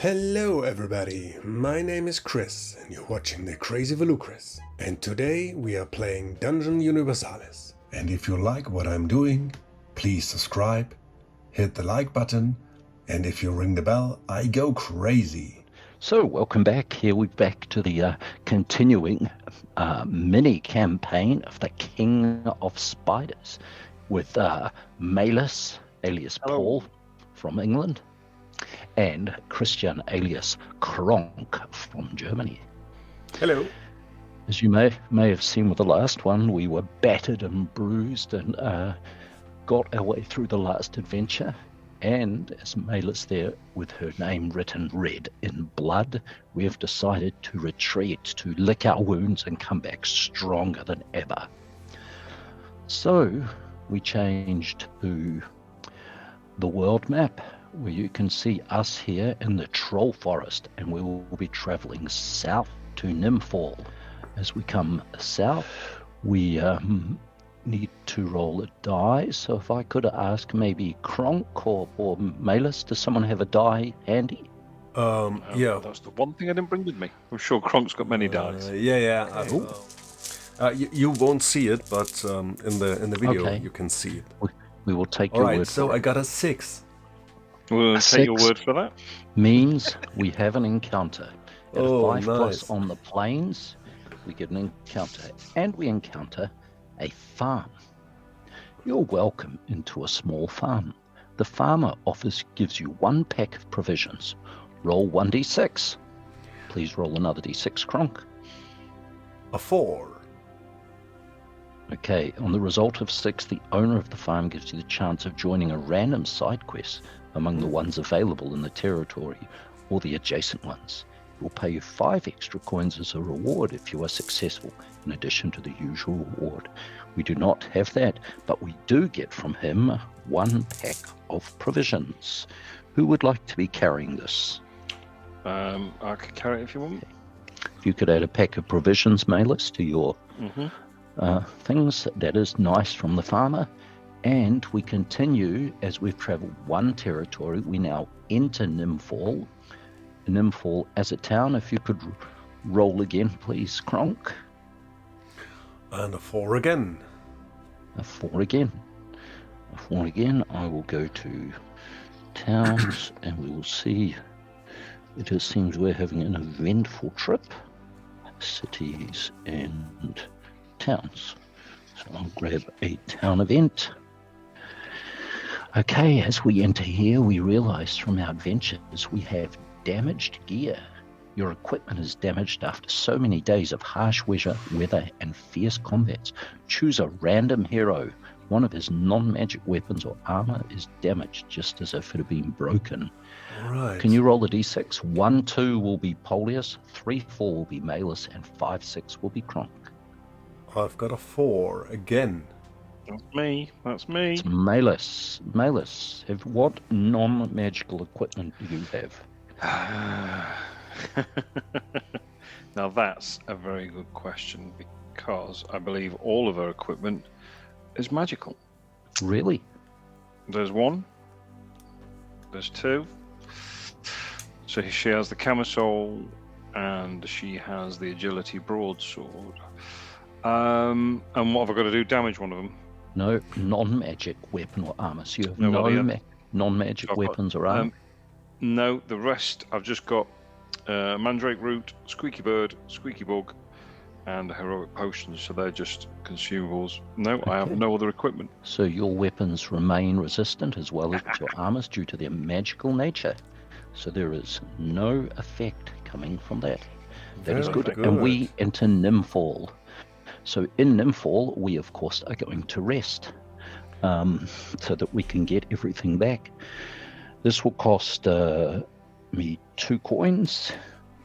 Hello everybody, my name is Chris and you're watching the Crazy Volucris. And today we are playing Dungeon Universalis. And if you like what I'm doing, please subscribe, hit the like button, and if you ring the bell, I go crazy. So welcome back. Here we're back to the continuing mini campaign of the King of Spiders with Maeliss alias Paul from England and Christian alias Kronk from Germany. Hello. As you may have seen with the last one, we were battered and bruised and got our way through the last adventure. And as Maeliss there with her name written red in blood, we have decided to retreat, to lick our wounds and come back stronger than ever. So we changed to the world map, where you can see us here in the Troll Forest, and we will be traveling south to Nimfall. As we come south, we need to roll a die. So if I could ask maybe Kronk or Maeliss, does someone have a die handy? Yeah. That's the one thing I didn't bring with me. I'm sure Kronk's got many dice. Yeah. You won't see it, but in the video you can see it. We will take your word for it. So I got a 6. We'll take your word for that. Means we have an encounter. At a 5+ nice. on the plains, we get an encounter. And we encounter a farm. You're welcome into a small farm. The farmer gives you 1 pack of provisions. Roll 1d6. Please roll another d6, Kronk. A 4. Okay, on the result of 6, the owner of the farm gives you the chance of joining a random side quest among the ones available in the territory or the adjacent ones. He will pay you 5 extra coins as a reward if you are successful, in addition to the usual reward. We do not have that, but we do get from him 1 pack of provisions. Who would like to be carrying this? I could carry it if you want. If you could add a pack of provisions, Maeliss, to your things, that is nice from the farmer. And we continue as we've traveled 1 territory. We now enter Nimfall. Nimfall as a town. If you could roll again, please, Kronk. And a 4 again. A 4 again. A 4 again. I will go to towns and we will see. It just seems we're having an eventful trip. Cities and towns. So I'll grab a town event. Okay, as we enter here, we realize from our adventures we have damaged gear. Your equipment is damaged after so many days of harsh weather and fierce combats. Choose a random hero. One of his non-magic weapons or armor is damaged, just as if it had been broken. Right. Can you roll a d6? 1, 2 will be Paulius, 3, 4 will be Maeliss, and 5, 6 will be Kronk. I've got a 4 again. That's me. It's Maeliss. Maeliss, what non-magical equipment do you have? Now that's a very good question, because I believe all of her equipment is magical. Really? There's 1. There's 2. So she has the camisole and she has the agility broadsword. And what have I got to do? Damage one of them? No, non-magic weapon or armor. So you have no non-magic weapons or armor? No, the rest I've just got Mandrake Root, Squeaky Bird, Squeaky Bug, and Heroic Potions. So they're just consumables. No, okay. I have no other equipment. So your weapons remain resistant as well as your armors due to their magical nature. So there is no effect coming from that. That is good. And we enter Nimfall. So in Nimfall, we of course are going to rest so that we can get everything back. This will cost me 2 coins.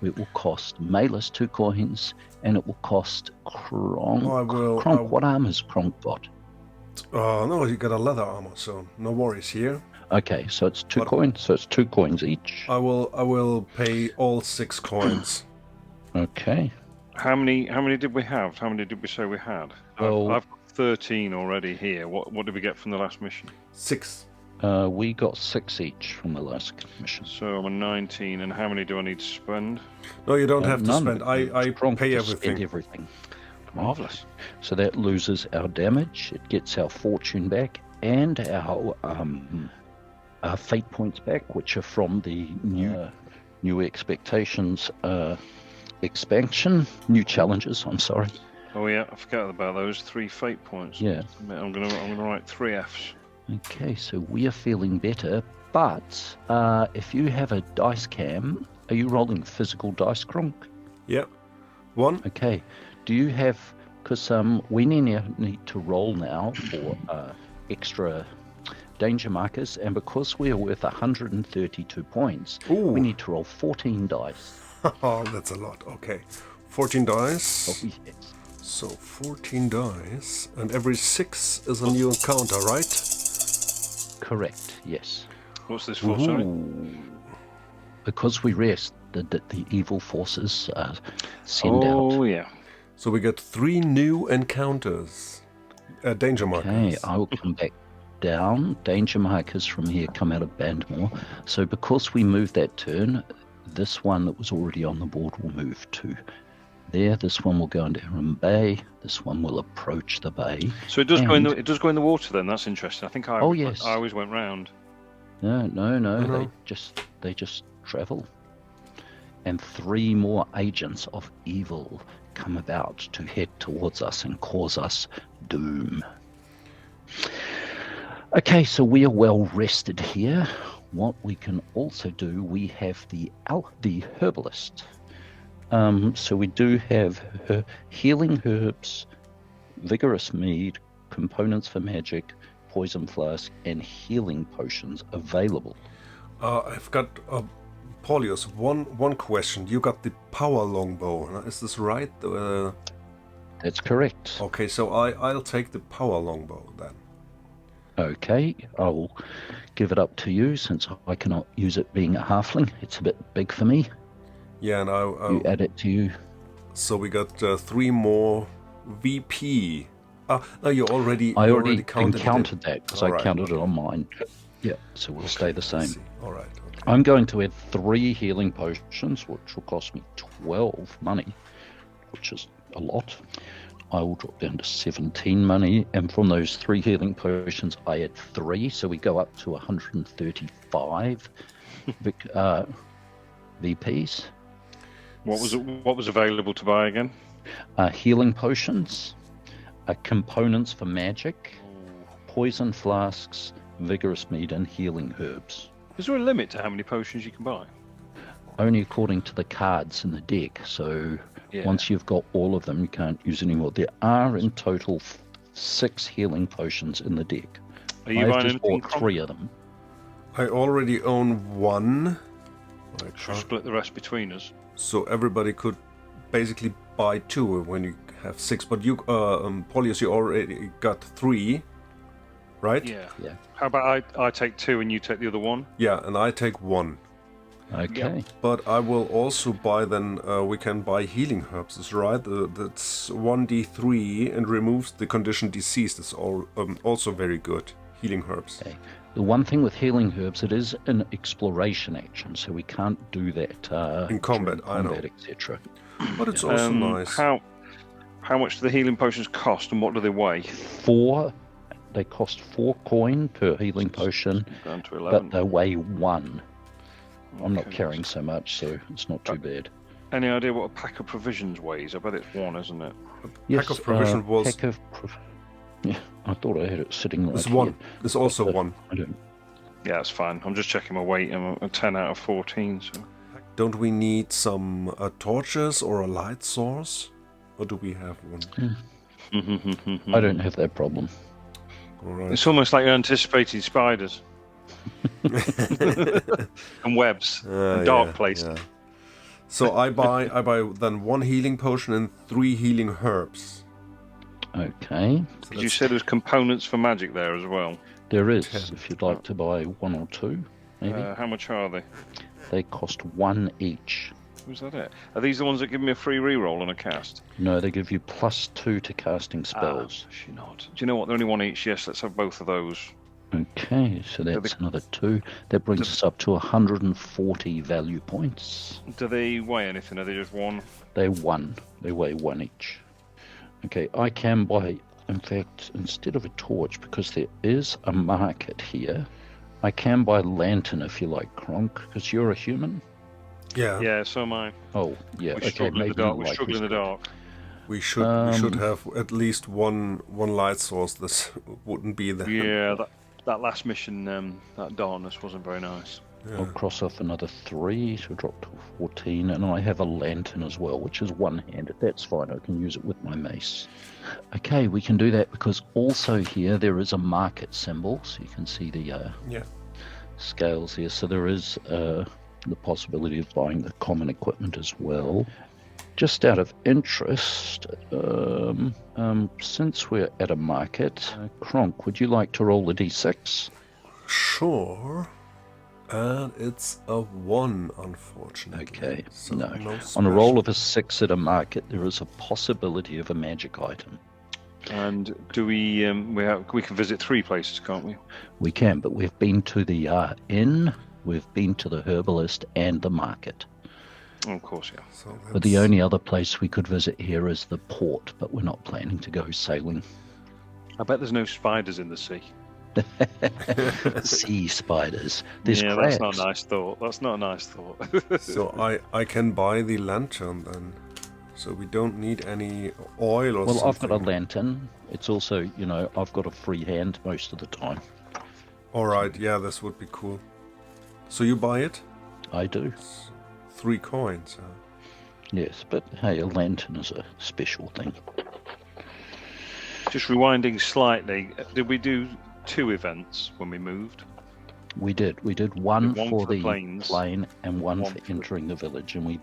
It will cost Maeliss 2 coins, and it will cost Kronk. Kronk, what armor's Kronk got? No, you got a leather armor, so no worries here. Okay, so it's 2 coins. So it's 2 coins each. I will pay all 6 coins. Okay. How many did we have? How many did we say we had? I've got 13 already here. What did we get from the last mission? 6. We got 6 each from the last mission. So I'm a 19, and how many do I need to spend? No, you don't have to None. spend. I Kronk pay just spent everything. everything. Marvellous. So that loses our damage, it gets our fortune back, and our fate points back, which are from the new expectations expansion, new challenges. I'm sorry. Oh yeah, I forgot about those 3 fate points. Yeah. I'm gonna write 3 Fs. Okay, so we are feeling better, but if you have a dice cam, are you rolling physical dice, Kronk? Yep. 1. Okay. Do you have? Because we need to roll now for extra danger markers, and because we are worth 132 points, Ooh. we need to roll 14 dice. Oh, that's a lot. Okay. 14 dice. Oh, yes. So 14 dice, and every 6 is a new encounter, right? Correct. Yes. What's this for, sorry? Because we rest, the evil forces send out. Oh yeah. So we get 3 new encounters. Danger markers. Okay, I will come back down. Danger markers from here come out of Bandmore. So because we moved that turn, this one that was already on the board will move to there. This one will go into Aaron Bay. This one will approach the bay. So it does go in the water then. That's interesting. I think I always went round. No. No. They just travel. And 3 more agents of evil come about to head towards us and cause us doom. Okay, so we are well rested here. What we can also do, we have the herbalist. So we do have healing herbs, vigorous mead, components for magic, poison flask, and healing potions available. I've got Paulius, one question. You got the power longbow. Is this right? That's correct. Okay, so I'll take the power longbow then. Okay, I'll give it up to you since I cannot use it being a halfling. It's a bit big for me. Yeah, and You add it to you. So we got 3 more VP. No, you already. I already encountered that because I counted it on mine. Yeah, so we'll stay the same. All right. Okay. I'm going to add 3 healing potions, which will cost me 12 money, which is a lot. I will drop down to 17 money, and from those 3 healing potions, I add 3, so we go up to 135 VPs. What was available to buy again? Healing potions, components for magic, poison flasks, vigorous mead, and healing herbs. Is there a limit to how many potions you can buy? Only according to the cards in the deck, so once you've got all of them, you can't use any more. There are in total 6 healing potions in the deck. Are you buying just bought 3 of them. I already own 1. Should we split the rest between us? So everybody could basically buy 2 when you have 6. But you, Paulius, you already got 3, right? Yeah. Yeah. How about I take 2 and you take the other 1? Yeah, and I take 1. Okay. But I will also buy then, we can buy healing herbs, is right? That's 1d3 and removes the condition diseased. It's also very good. Healing herbs. Okay. The one thing with healing herbs, it is an exploration action, so we can't do that In combat, I know. etc. But it's also nice. How much do the healing potions cost, and what do they weigh? 4. They cost 4 coin per healing potion, Down to 11. but they weigh 1. I'm not Okay. carrying so much, so it's not too bad. Any idea what a pack of provisions weighs? I bet it's 1, isn't it? Pack of provision was. Yeah, I thought I had it sitting right It's here. 1. It's also 1. I don't. Yeah, that's fine. I'm just checking my weight. I'm a 10 out of 14. So. Don't we need some torches or a light source? Or do we have one? I don't have that problem. All right. It's almost like you're anticipating spiders and webs and dark places. Yeah. So I buy then 1 healing potion and 3 healing herbs. Okay. So Did you say there's components for magic there as well? There is, if you'd like to buy 1 or 2, maybe. How much are they? They cost 1 each. Was that it? Are these the ones that give me a free reroll on a cast? No, they give you +2 to casting spells. Actually not. Do you know what? They're only 1 each. Yes, let's have both of those. Okay, so that's another 2. That brings us up to 140 value points. Do they weigh anything? Are they just 1? They weigh 1 each. Okay, I can buy, in fact, instead of a torch, because there is a market here, I can buy a lantern if you like, Kronk, because you're a human. Yeah. Yeah, so am I. Oh, yeah. We struggle in the dark. We struggle in the dark. We should have at least one light source. This wouldn't be the. Yeah, that last mission, that darkness wasn't very nice. I'll cross off another 3 to drop to 14, and I have a lantern as well, which is one-handed. That's fine. I can use it with my mace. Okay, we can do that because also here there is a market symbol, so you can see the scales here. So there is the possibility of buying the common equipment as well. Just out of interest, since we're at a market, Kronk, would you like to roll the d6? Sure. And it's a 1, unfortunately. Okay, so no. No On a roll of a 6 at a market, there is a possibility of a magic item. And do we can visit 3 places, can't we? We can, but we've been to the inn, we've been to the herbalist, and the market. Oh, of course, yeah. So But the only other place we could visit here is the port, but we're not planning to go sailing. I bet there's no spiders in the sea. Sea spiders. There's crabs. That's not a nice thought. That's not a nice thought. So I can buy the lantern then. So we don't need any oil or something. Well, I've got a lantern. It's also, I've got a free hand most of the time. Alright, yeah, this would be cool. So you buy it? I do. 3 coins. Yes, but hey, a lantern is a special thing. Just rewinding slightly, did we do 2 events when we moved? We did. We did one for the plains, plane and one for entering the village, and we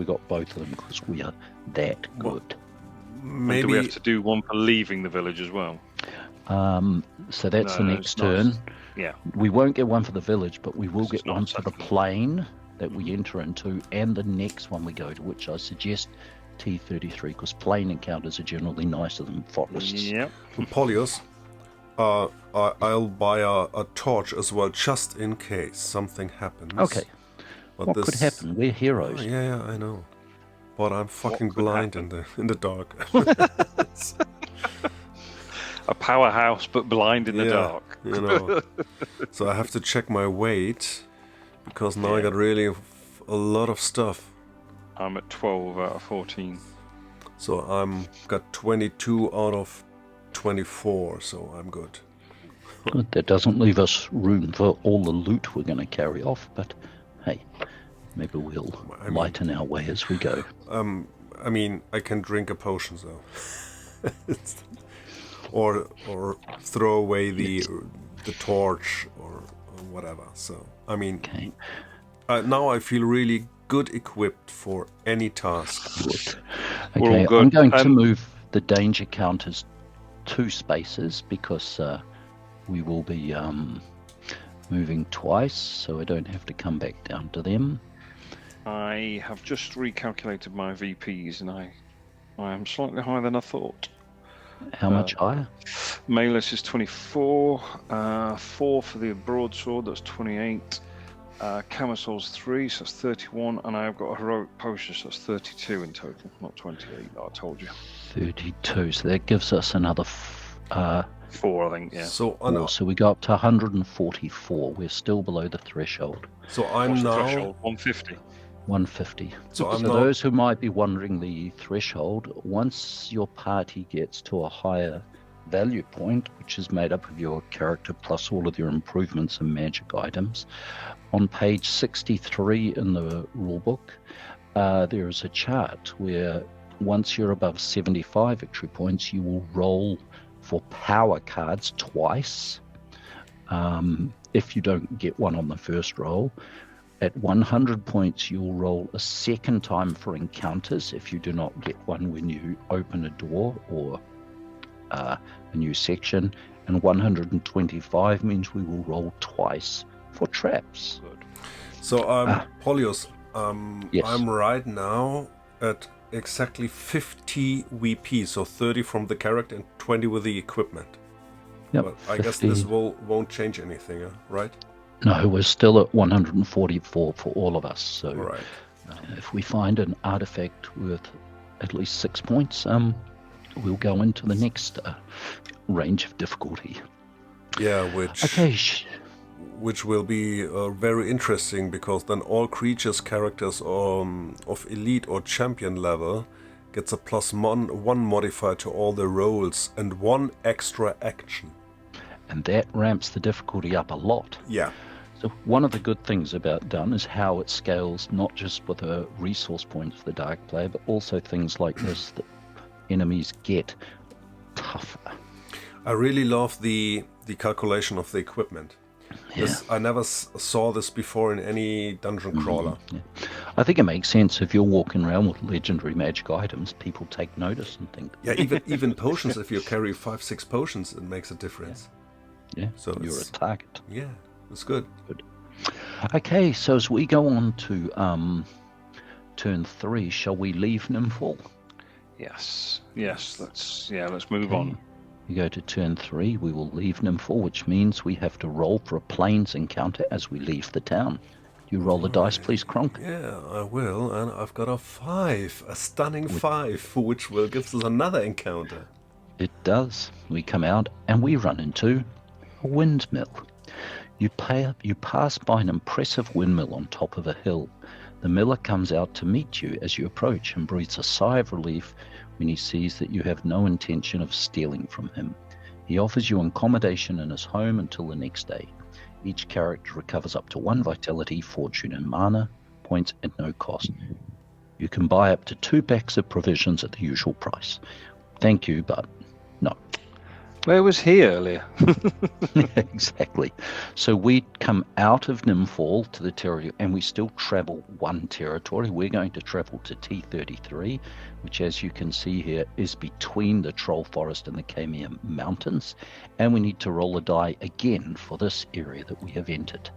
got both of them because we are that good. Maybe. And do we have to do one for leaving the village as well? So that's the next turn. Yeah. We won't get one for the village, but we will It's get not one for the second. plane that we enter into, and the next one we go to, which I suggest T33, because plane encounters are generally nicer than forests. Yep. Paulius, I'll buy a torch as well, just in case something happens. Okay. But What could happen? We're heroes. Oh, yeah, I know. But I'm fucking blind in the dark. A powerhouse, but blind in the dark. So I have to check my weight, because now I got really a lot of stuff. I'm at 12 out of 14. So I'm got 22 out of 24, so I'm good. Good. That doesn't leave us room for all the loot we're going to carry off, but hey, maybe we'll lighten our way as we go. I mean, I can drink a potion though, or throw away the torch or whatever. So I mean, now I feel really good equipped for any task. Good. We're all Okay, good. I'm going to move the danger counters 2 spaces because we will be moving twice, so I don't have to come back down to them. I have just recalculated my VPs, and I am slightly higher than I thought. How much higher? Maeliss is 24, 4 for the broadsword, that's 28. Camisole's 3, so that's 31, and I've got a heroic potion, so that's 32 in total, not 28, like I told you. 32, so that gives us another 4, I think, yeah. So so we go up to 144. We're still below the threshold. So I'm What's the now threshold? 150. 150. So I'm So those who might be wondering the threshold, once your party gets to a higher value point, which is made up of your character plus all of your improvements and magic items, on page 63 in the rulebook, there is a chart where once you're above 75 victory points, you will roll for power cards twice. If you don't get one on the first roll, at 100 points, you'll roll a second time for encounters if you do not get one when you open a door or a new section. And 125 means we will roll twice for traps. So Paulius, Yes. I'm right now at exactly 50 VP, so 30 from the character and 20 with the equipment. Yep. But I guess 50. this won't change anything, right? No, we're still at 144 for all of us. So Right. if we find an artifact worth at least 6 points, we'll go into the next range of difficulty. Yeah, Okay. which will be very interesting, because then all creatures, characters of elite or champion level gets a +1 modifier to all the rolls and 1 extra action. And that ramps the difficulty up a lot. Yeah. So one of the good things about Dun is how it scales, not just with a resource point for the dark player, but also things like this, that enemies get tougher. I really love the calculation of the equipment. Yeah. I never saw this before in any dungeon crawler. Yeah. I think it makes sense if you're walking around with legendary magic items, people take notice and think. Yeah, even potions, if you carry 5-6 potions, it makes a difference. Yeah, So you're a it's, target. yeah, it's good. Okay, so as we go on to turn 3, shall we leave Nimfall? Yes. Let's move on. You go to turn 3, we will leave Nimfall, which means we have to roll for a plains encounter as we leave the town. You roll the dice, please, Kronk. Yeah, I will, and I've got a 5, a stunning 5, which will give us another encounter. It does. We come out and we run into a windmill. You pass by an impressive windmill on top of a hill. The miller comes out to meet you as you approach and breathes a sigh of relief when he sees that you have no intention of stealing from him. He offers you accommodation in his home until the next day. Each character recovers up to 1 vitality, fortune, and mana points at no cost. You can buy up to 2 packs of provisions at the usual price. Thank you, but no. Where was he earlier? Exactly. So we come out of Nimfall to the territory, and we still travel 1 territory. We're going to travel to T33, which, as you can see here, is between the Troll Forest and the Camia Mountains. And we need to roll a die again for this area that we have entered.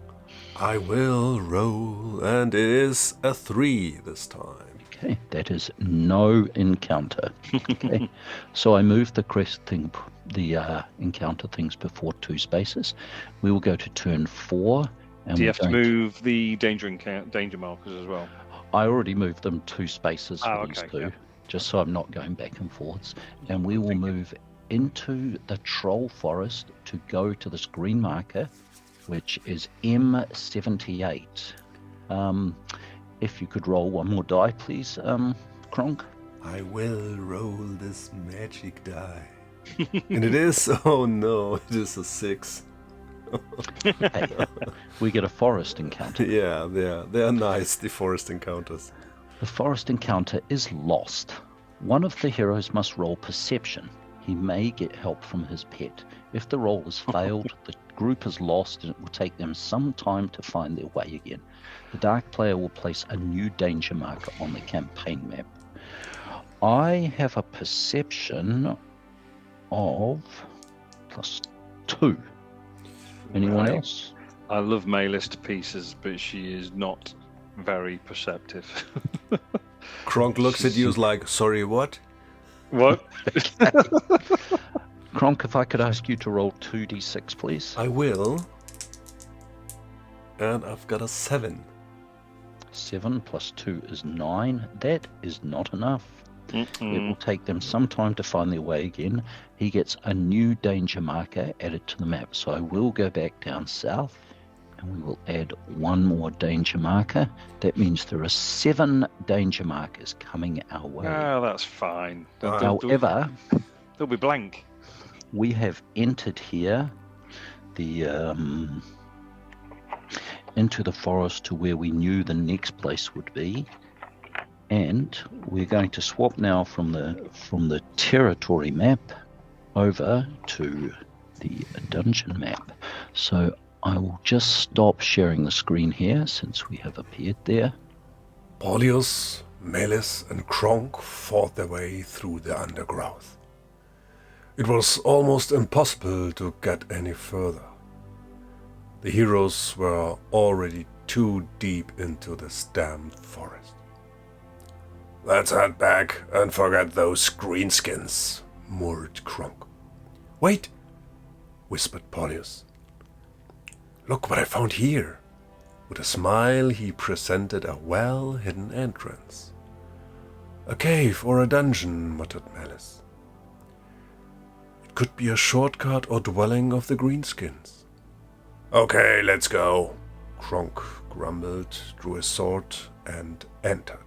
I will roll, and it is a 3 this time. Okay, that is no encounter. Okay, so I move the crest thing, the encounter things before 2 spaces. We will go to turn 4. And Do you have to move the danger markers as well? I already moved them 2 spaces for these okay, 2, yeah. just so I'm not going back and forwards. And we will move into the Troll Forest to go to this green marker, which is M78. If you could roll 1 more die, please, Kronk. I will roll this magic die. And it is, oh no, it is a 6. Hey, we get a forest encounter. Yeah, they are nice, the forest encounters. The forest encounter is lost. One of the heroes must roll perception. He may get help from his pet. If the roll is failed, the group is lost and it will take them some time to find their way again. The dark player will place a new danger marker on the campaign map. I have a perception of +2. Anyone Right. else? I love Maeliss to pieces, but she is not very perceptive. Kronk looks at you like, sorry, what? What? Kronk, if I could ask you to roll 2d6, please. I will. And I've got a 7. 7 + 2 is 9. That is not enough. It will take them some time to find their way again. He gets a new danger marker added to the map. So I will go back down south and we will add 1 more danger marker. That means there are 7 danger markers coming our way. Oh, that's fine. However, They'll be blank. we have entered here the into the forest to where we knew the next place would be, and we're going to swap now from the territory map over to the dungeon map. So I will just stop sharing the screen here since we have appeared there. Paulius, Maeliss, and Kronk fought their way through the undergrowth. It was almost impossible to get any further. The heroes were already too deep into this damned forest. Let's head back and forget those greenskins, murmured Kronk. Wait! whispered Paulius. Look what I found here. With a smile, he presented a well-hidden entrance. A cave or a dungeon, muttered Maeliss. It could be a shortcut or dwelling of the greenskins. Okay, let's go. Kronk grumbled, drew his sword, and entered.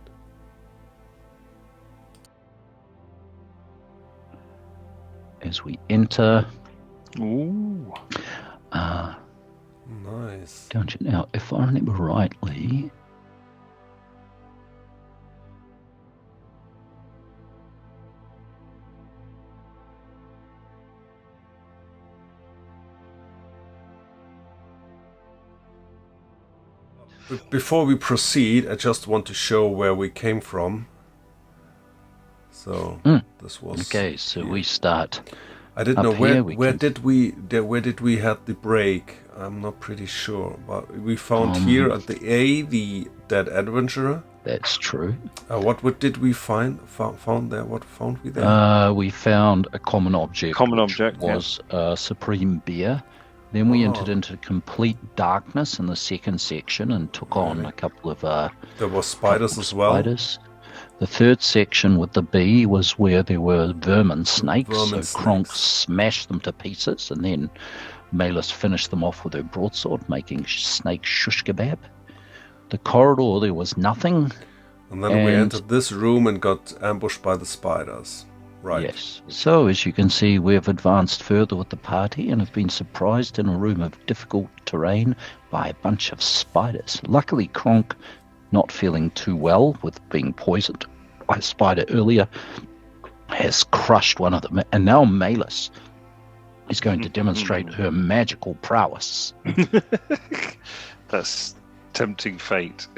As we enter, Ooh. Nice. dungeon. Now, if I remember rightly, Before we proceed, I just want to show where we came from. So this was okay, so we start. I didn't up know here, where did we have the break. I'm not pretty sure, but we found here at the dead adventurer. That's true. What did we found there? What found we there? We found a common object. Common which object, was Supreme Beer. Then we entered into complete darkness in the second section and took on a couple of There were spiders as well. Spiders. The third section with the bee was where there were vermin snakes. Kronk smashed them to pieces, and then Maeliss finished them off with her broadsword, making snake shush kebab. The corridor, there was nothing. And then we entered this room and got ambushed by the spiders. Right. Yes. So, as you can see, we've advanced further with the party and have been surprised in a room of difficult terrain by a bunch of spiders. Luckily, Kronk, not feeling too well with being poisoned by a spider earlier, has crushed one of them. And now Maeliss is going to demonstrate her magical prowess. That's tempting fate.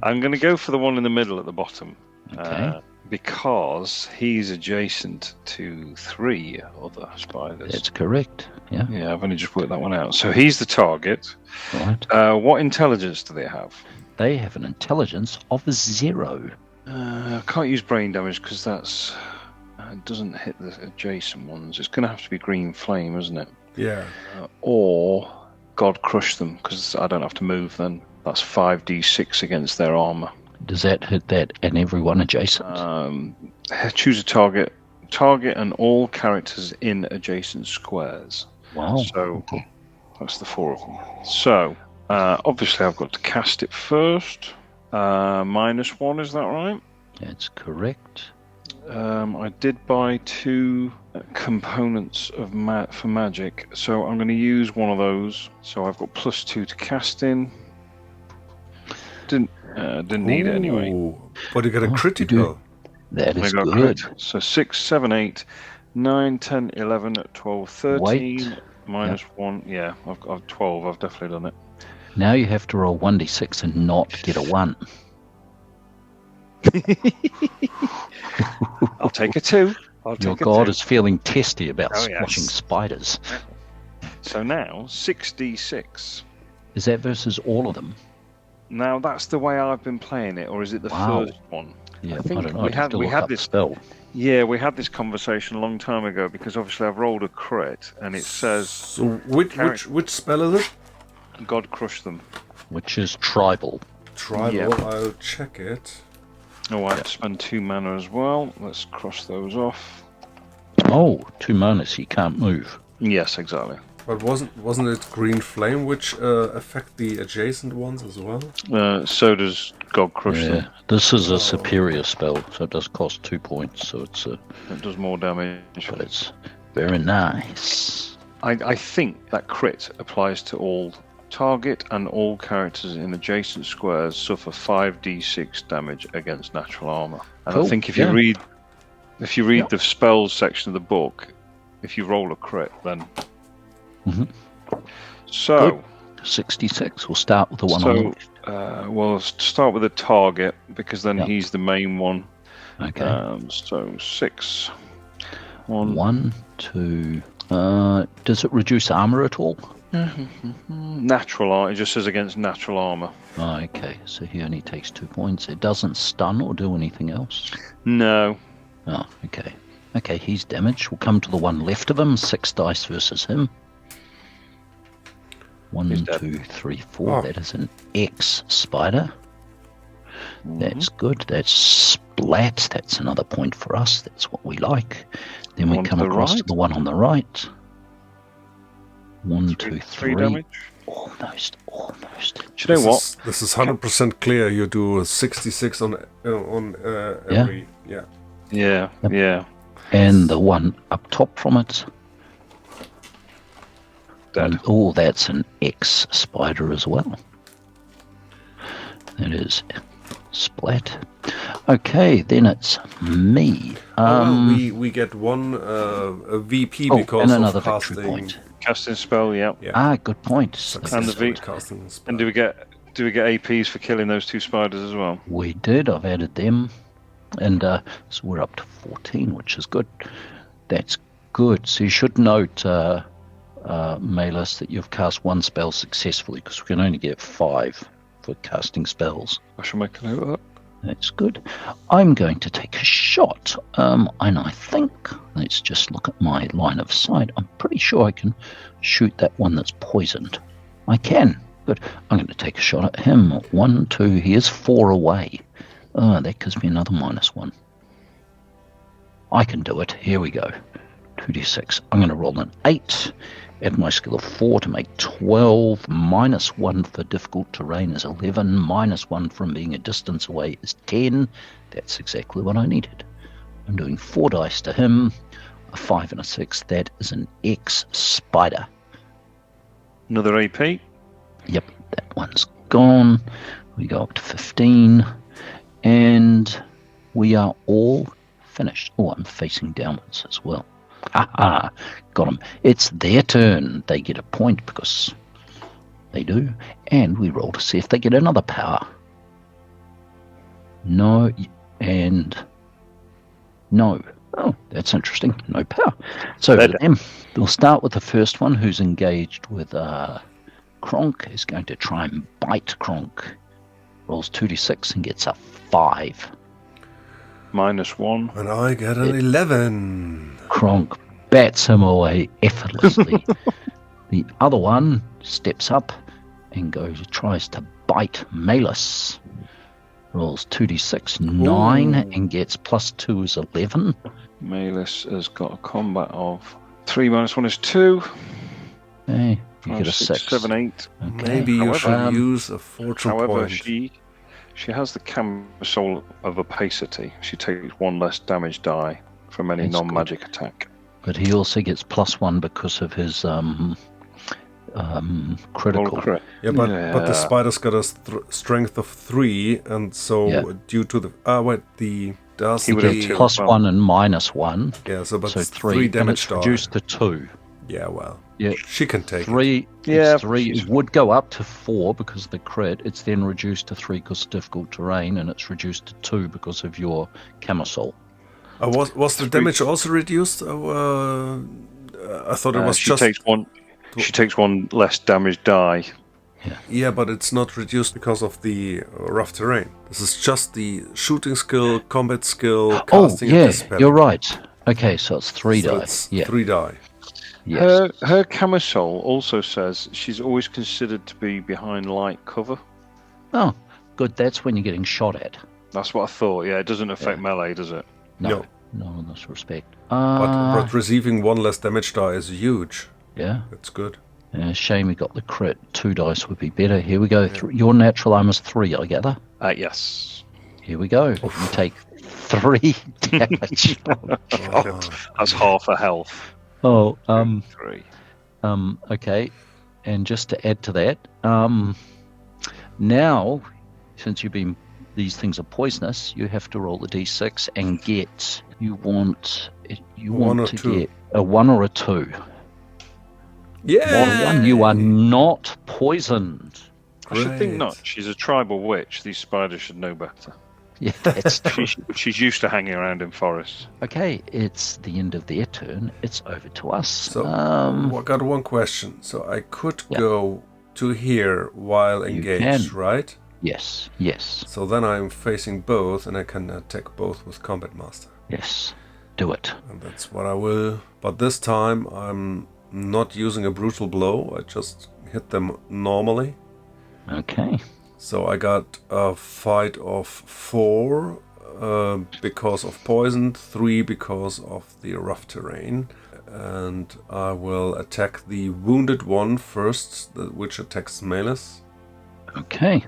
I'm going to go for the one in the middle at the bottom. Okay. Because he's adjacent to 3 other spiders. That's correct. Yeah. Yeah, I've only just worked that one out. So he's the target. Right. What intelligence do they have? They have an intelligence of 0. I can't use brain damage because that's it doesn't hit the adjacent ones. It's going to have to be green flame, isn't it? Yeah. Or God crush them because I don't have to move then. That's 5d6 against their armor. Does that hit that and everyone adjacent? Choose a target. Target and all characters in adjacent squares. Wow. So that's the 4 of them. So obviously I've got to cast it first. -1, is that right? That's correct. I did buy 2 components of for magic, so I'm going to use one of those. So I've got +2 to cast in. Didn't need it anyway. But you got a critical. That is I got good. crit. So 6, 7, 8, 9, 10, 11, 12, 13. Wait. -1. Yeah, I've got 12. I've definitely done it. Now you have to roll 1d6 and not get a 1. I'll take a 2. Your god is feeling testy about Oh, yes. squashing spiders. So now 6d6. Is that versus all of them? Now that's the way I've been playing it, or is it the Wow. first one? Yeah, I think I don't know. we I'd have had- to we look had up this- the spell. Yeah, we had this conversation a long time ago because obviously I've rolled a crit and it says So which spell is it? God crush them. Which is tribal. Tribal. Yeah. I'll check it. Oh, I have to spend 2 mana as well. Let's cross those off. Oh, 2 mana, so you can't move. Yes, exactly. But wasn't it green flame which affect the adjacent ones as well? So does God crush them. This is a superior spell, so it does cost 2 points, so it's It does more damage. but it's very nice. I think that crit applies to all target and all characters in adjacent squares suffer 5d6 damage against natural armor. And Cool, I think if yeah. you read the spells section of the book, if you roll a crit, then. Mhm. So. Good. 66. We'll start with the one on the left. We'll start with the target because then Yep. he's the main one. Okay. So 6. 1. 1, 2. Does it reduce armor at all? Natural armor. It just says against natural armor. Oh, okay, so he only takes 2 points. It doesn't stun or do anything else. No. Oh, okay. Okay, he's damaged. We'll come to the one left of him. 6 dice versus him. 1, He's dead. 2, 3, 4. Oh. That is an X spider. That's good. That's splat. That's another point for us. That's what we like. Then we One to come the across to right. the one on the right. 1, 2, 3 3. damage. Almost. Do you know what? This is 100% clear. You do 66 on every. Yeah. Yeah, Yep. yeah. And the one up top from it. Dead. Oh, that's an X spider as well. That is splat. Okay, then it's me. We get one a VP Oh, because and of another victory casting. point. Casting spell, yeah. Yeah. Good point. And the V- casting spell. And do we get APs for killing those 2 spiders as well? We did. I've added them. And so we're up to 14, which is good. That's good. So you should note, Maeliss, that you've cast 1 spell successfully, because we can only get 5 for casting spells. I shall make a note of that. That's good. I'm going to take a shot. And I think, let's just look at my line of sight. I'm pretty sure I can shoot that one that's poisoned. I can. Good. I'm going to take a shot at him. 1, 2, he is 4 away. That gives me another -1. I can do it. Here we go. 2d6. I'm going to roll an 8. Add my skill of 4 to make 12. -1 for difficult terrain is 11. -1 from being a distance away is 10. That's exactly what I needed. I'm doing 4 dice to him. A 5 and a 6. That is an X spider. Another AP. Yep, that one's gone. We go up to 15. And we are all finished. Oh, I'm facing downwards as well. Haha, got them. It's their turn. They get a point because they do. And we roll to see if they get another power. No, and no. Oh, that's interesting. No power. So for them, we'll start with the first one who's engaged with Kronk. Is going to try and bite Kronk. Rolls 2d6 and gets a 5. -1. And I get an 11. Kronk bats him away effortlessly. The other one steps up and tries to bite Maeliss. Rolls 2d6, 9, and gets +2 is 11. Maeliss has got a combat of 3 -1 is 2. Okay, you 5, get a 6, 6. 7, 8. Okay. Maybe you should However, use a fortune However, point. she has the camisole of opacity. She takes 1 less damage die from any That's non-magic attack. But he also gets +1 because of his critical. Roll crit. Yeah, but the spider's got a strength of 3, and so due to the does He would He have gets two. +1 and -1. yeah, so but So it's 3 3 and damage it's die. reduced to 2. Yeah, well, Yeah. she can take it. 3, Yeah, it's 3. It would go up to 4 because of the crit. It's then reduced to 3 because of difficult terrain, and it's reduced to 2 because of your camisole. Was the damage also reduced? I thought it was she just. takes 1. She takes 1 less damage die. Yeah, but it's not reduced because of the rough terrain. This is just the shooting skill, combat skill, casting. Oh, yeah, and dispelling. you're right. Okay, so it's 3 So die. it's Yeah. 3 die. Yes. Her camisole also says she's always considered to be behind light cover. Oh, good. That's when you're getting shot at. That's what I thought. Yeah, it doesn't affect melee, does it? No in this respect. But receiving 1 less damage die is huge. Yeah. That's good. Shame we got the crit. 2 dice would be better. Here we go. Your natural armor's 3, I gather. Yes. Here we go. You take 3 damage. That's half a health. Oh, 3. okay. And just to add to that, now, since these things are poisonous, you have to roll the d6 and get. You want One or to two. get a 1 or a 2. Yeah. 1, you are not poisoned. I should think Great. not. She's a tribal witch. These spiders should know better. Yeah, that's true. She's used to hanging around in forests. Okay, it's the end of their turn. It's over to us. So I got one question. So I could go to here while engaged, can. right? Yes. So then I'm facing both, and I can attack both with Combat Master. Yes. do it. And that's what I will. But this time I'm not using a brutal blow. I just hit them normally. Okay. So I got a fight of 4 because of poison, 3 because of the rough terrain. And I will attack the wounded one first, which attacks Maeliss. Okay.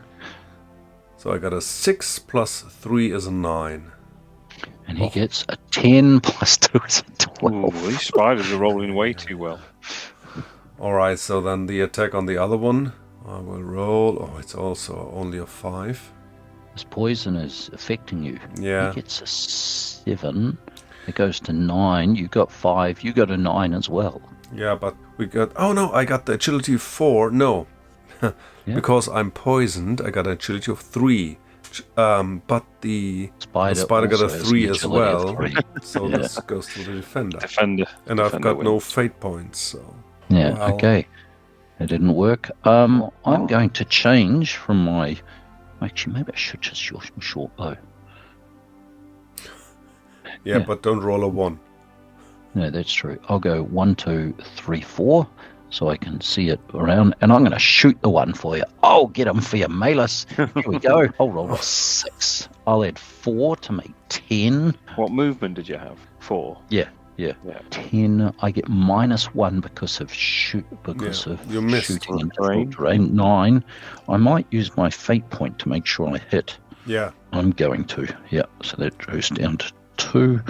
So I got a 6 plus 3 is a 9. And he gets a 10 plus 2 is a 12. Ooh, these spiders are rolling way too well. Alright, so then the attack on the other one, I will roll. Oh, it's also only a 5. This poison is affecting you. Yeah. He gets a 7. It goes to 9. You got 5. You got a 9 as well. Yeah, but we got... Oh no, I got the agility 4. No. Yeah. Because I'm poisoned, I got an agility of 3. But the spider got a also has 3 an as agility of well. 3. So Yeah. this goes to the defender. And Defender I've got no wins. fate points, so... Yeah, Well. okay. It didn't work. I'm going to change from my... Actually, maybe I should just use my short bow. Yeah, Yeah. but don't roll a 1. No, that's true. I'll go 1, 2, 3, 4, so I can see it around. And I'm going to shoot the one for you. Oh, get him for you, Maeliss. Here we go. I'll roll a 6. I'll add 4 to make 10. What movement did you have? 4. Yeah. 10. I get -1 because of you missed. shooting in difficult terrain. 9. I might use my fate point to make sure I hit. Yeah. I'm going to. Yeah. So that goes down to 2.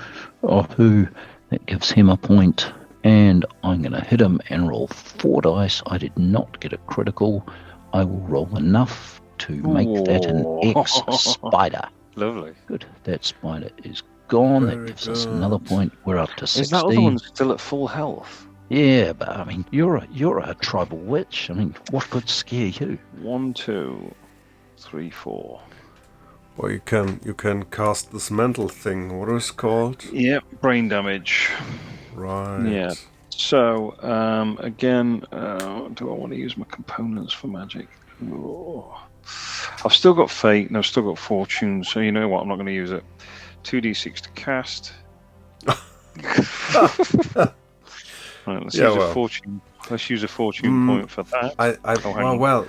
Oh, who? That gives him a point. And I'm going to hit him and roll 4 dice. I did not get a critical. I will roll enough to make that an X spider. Lovely. Good. That spider is gone. Very That gives us good. another point. We're up to 60. Is that other one still at full health? Yeah, but I mean, you're a tribal witch. I mean, what could scare you? 1, 2, 3, 4. Well, you can cast this mental thing. What is it called? Yep, brain damage. Right. Yeah. So, again, do I want to use my components for magic? Oh. I've still got fate and I've still got fortune, so you know what? I'm not going to use it. 2d6 to cast. Right, let's use a fortune. Let's use a fortune point for that.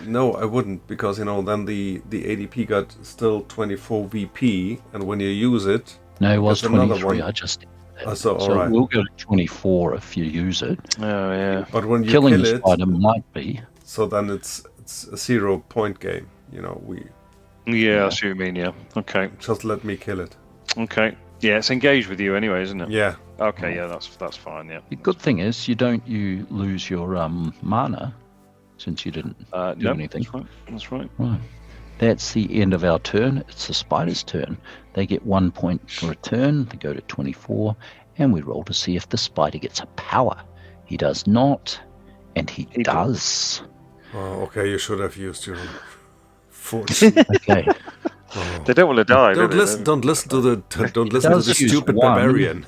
No, I wouldn't, because then the ADP got still 24 VP, and when you use it, No, it was there's another 23. one. I just. So all So right. we'll go to 24 if you use it. Oh yeah. But when you Killing kill the it, spider might be. so then it's a 0-point game. Yeah, I see what you mean. Yeah. Okay. Just let me kill it. Okay. Yeah, it's engaged with you anyway, isn't it? Yeah. Okay. Yeah, that's fine. Yeah. The good thing is you lose your mana since you didn't do No, anything. That's right. Right. That's the end of our turn. It's the spider's turn. They get 1 point for a turn. They go to 24, and we roll to see if the spider gets a power. He does not, and he does. Oh, okay, you should have used your fortune. Okay. Oh. They don't want to die. Don't listen to the use stupid one. barbarian.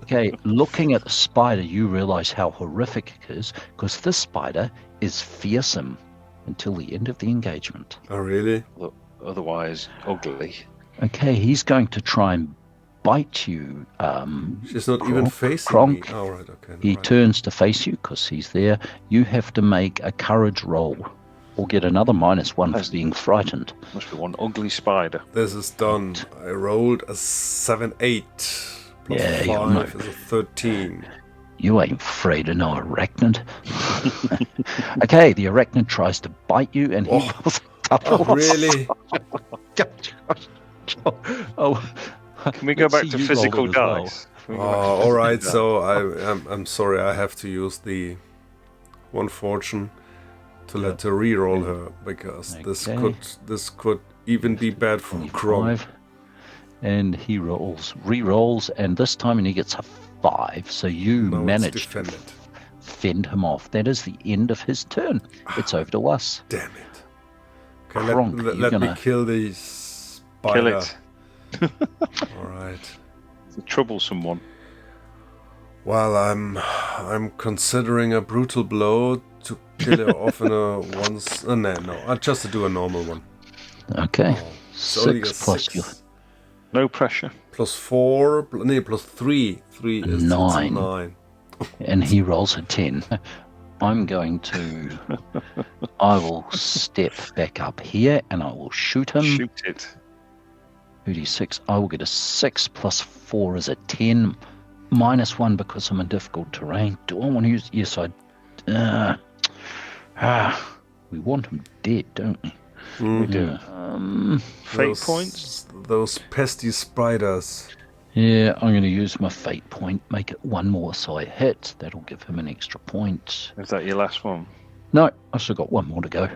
Okay, looking at the spider, you realize how horrific it is, because this spider is fearsome until the end of the engagement. Oh, really? Otherwise, ugly. Okay, he's going to try and bite you. She's not even facing Kronk. me. Oh, right, okay. He right. turns to face you because he's there. You have to make a courage roll or get another -1 for being frightened. Must be one ugly spider. This is done. I rolled a 7-8. Plus Yeah, 5 is a 13. You ain't afraid of no arachnid. Okay, the arachnid tries to bite you and he rolls a couple. Oh, really? Oh, Can we go let's back see to you physical roll it as well. dice? Oh, all right. So I'm sorry. I have to use the 1 fortune to let her re-roll her, because Okay. this could even be bad for Kronk. 25. And he re-rolls, and this time he gets a 5. So you Now it's manage to defended. fend him off. That is the end of his turn. It's over to us. Damn it. Okay, Kronk, let you're me gonna- kill the spider. Kill it. All right. It's a troublesome one. Well, I'm considering a brutal blow to kill her off in a once. No, just to do a normal one. Okay. Oh, it's only a 6 plus 6. your... No pressure. plus 4, no, plus 3. 3 is 9. 9. And he rolls a 10. I'm going to... I will step back up here and I will shoot him. Shoot it. 36. I will get a 6 plus 4 is a 10. Minus 1 because I'm in difficult terrain. Do I want to use... Yes, I... we want him dead, don't we? We do. Fate Those- points? Those pesky spiders. Yeah, I'm going to use my fate point, make it 1 more so I hit. That'll give him an extra point. Is that your last one? No, I've still got 1 more to go.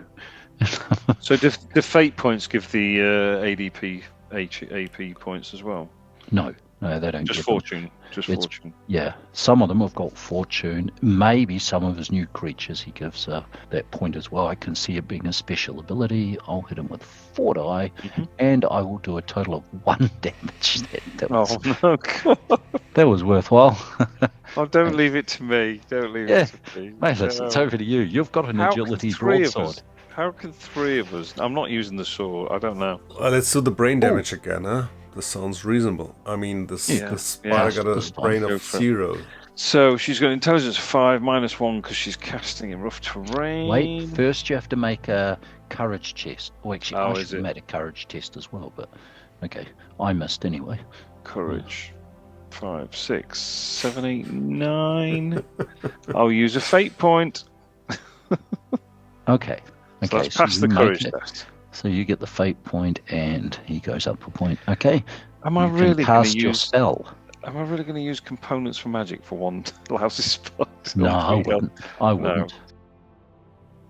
So do fate points give the ADP AP points as well? No, they don't. Just give them. fortune. Just It's- fortune. Yeah, some of them have got fortune. Maybe some of his new creatures he gives that point as well. I can see it being a special ability. I'll hit him with 4 die, and I will do a total of 1 damage. That was worthwhile. Oh, don't leave it to me. Don't leave it to me. Maeliss, it's over to you. You've got an How can agility 3 of broadsword. us? How can 3 of us? I'm not using the sword. I don't know. Let's do the brain damage again, huh? This sounds reasonable. I mean, this spider got this a time. brain Go of for it. 0. So she's got intelligence 5 minus 1 because she's casting in rough terrain. Wait, first you have to make a courage test. Oh, actually, I is should have it? made a courage test as well, but okay. I missed anyway. Courage. 5, 6, 7, 8, 9. I'll use a fate point. Okay. So Okay, that's past the you courage make it. test. So you get the fate point, and he goes up a point. Okay. Am I You can really going cast to your use? spell? Am I really going to use components for magic for one lousy spot? No, I wouldn't. I wouldn't.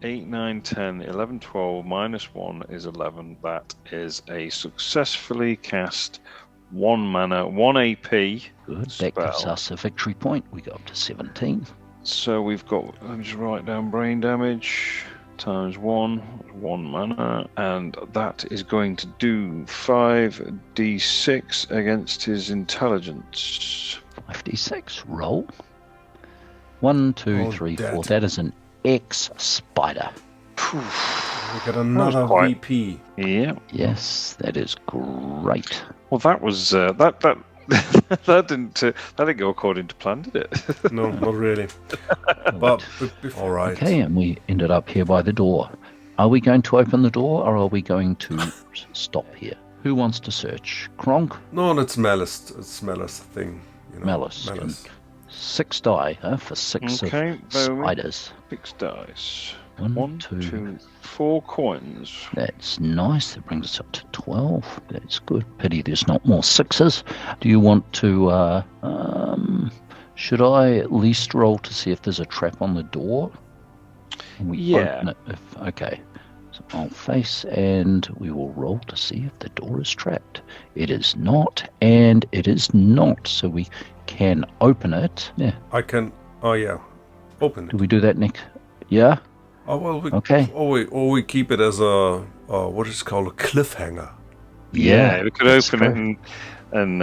8, 9, 10, 11, 12, minus 1 is 11. That is a successfully cast 1 mana, 1 AP. Good. That gives spell. us a victory point. We go up to 17. So we've got, let me just write down brain damage times 1 mana, and that is going to do 5d6 against his intelligence. 5d6. Roll. 1, 2, Oh, 3, 4. dead. That is an X spider. We got another quite- VP. Yeah. Yes, that is great. Well, that was that that didn't go according to plan, did it? No, not really. But all right. Okay, and we ended up here by the door. Are we going to open the door, or are we going to stop here? Who wants to search? Kronk? No, that's Maeliss. It's Maeliss thing. You know, Maeliss. 6 die, huh? For 6 Okay, of very well. spiders. 6 dice. 1, 1, 2. 2, 4 coins. That's nice. That brings us up to 12. That's good. Pity there's not more 6s. Do you want to... should I at least roll to see if there's a trap on the door? And we Yeah. open it okay. So I'll face and we will roll to see if the door is trapped. It is not, and it is not. So we can open it. Yeah. I can. Oh yeah, open Do it. we do that, Nick? Yeah? Oh well, Okay. Or we keep it as a what is it called, a cliffhanger. We could that's open it correct. and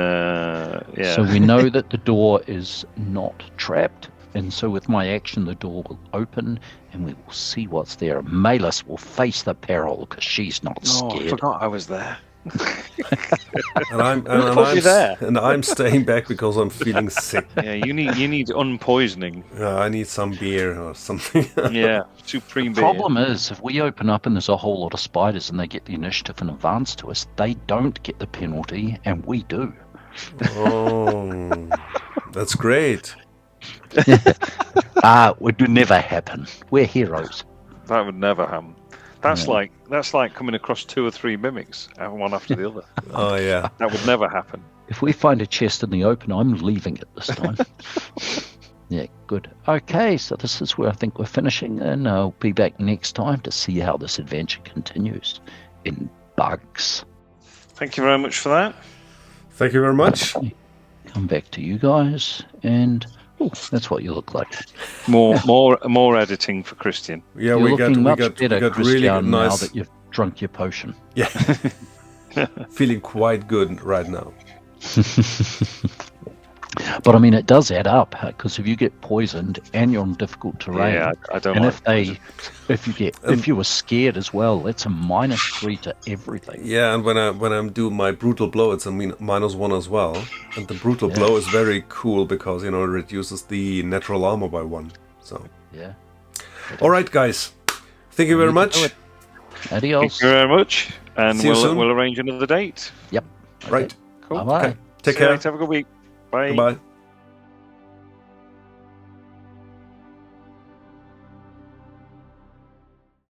yeah. So we know that the door is not trapped, and so with my action the door will open and we will see what's there. Maeliss will face the peril because she's not Oh, I scared. forgot I was there. And I'm put you there? and I'm staying back because I'm feeling sick. Yeah, you need unpoisoning. I need some beer or something. Yeah, supreme beer. Problem is, if we open up and there's a whole lot of spiders and they get the initiative in advance to us, they don't get the penalty and we do. Oh, that's great. It would never happen. We're heroes. That would never happen. That's Yeah. like coming across 2 or 3 mimics, one after the other. Oh yeah. That would never happen. If we find a chest in the open, I'm leaving it this time. Yeah, good. Okay, so this is where I think we're finishing, and I'll be back next time to see how this adventure continues in bugs. Thank you very much for that. Thank you very much. Come back to you guys, and that's what you look like. More editing for Christian. Yeah, You're we looking got much better, really Christian, good, now nice. that you've drunk your potion. Yeah, feeling quite good right now. But I mean, it does add up because if you get poisoned and you're on difficult terrain, Yeah, I don't and like poison. if you were scared as well, that's a -3 to everything. Yeah, and when I do my brutal blow, it's a -1 as well. And the brutal Yeah. blow is very cool because it reduces the natural armor by 1. So. Yeah. All right, guys. Thank you very much. Adios. Thank you very much, and See you soon. we'll arrange another date. Yep. Right. Cool. Bye bye. Okay. Take See you care. later. Have a good week. Bye. Goodbye.